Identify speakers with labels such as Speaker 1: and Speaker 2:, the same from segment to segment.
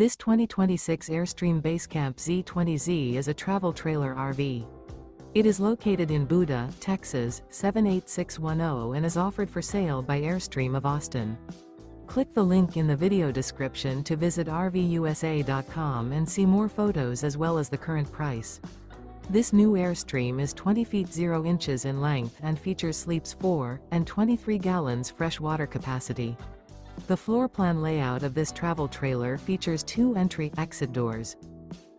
Speaker 1: This 2026 Airstream Basecamp Xe is a travel trailer RV. It is located in Buda, Texas, 78610 and is offered for sale by Airstream of Austin. Click the link in the video description to visit RVUSA.com and see more photos as well as the current price. This new Airstream is 20 feet 0 inches in length and features sleeps 4 and 23 gallons fresh water capacity. The floor plan layout of this travel trailer features 2 entry-exit doors.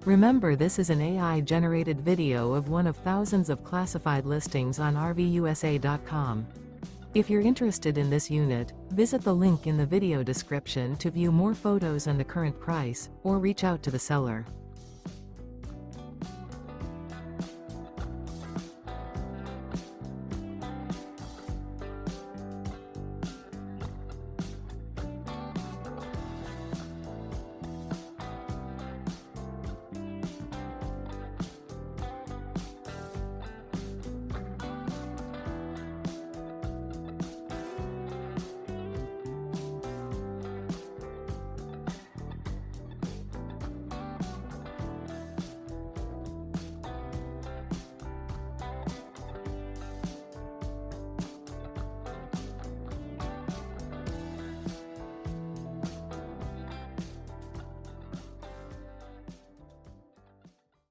Speaker 1: Remember, this is an AI-generated video of one of thousands of classified listings on RVUSA.com. If you're interested in this unit, visit the link in the video description to view more photos and the current price, or reach out to the seller.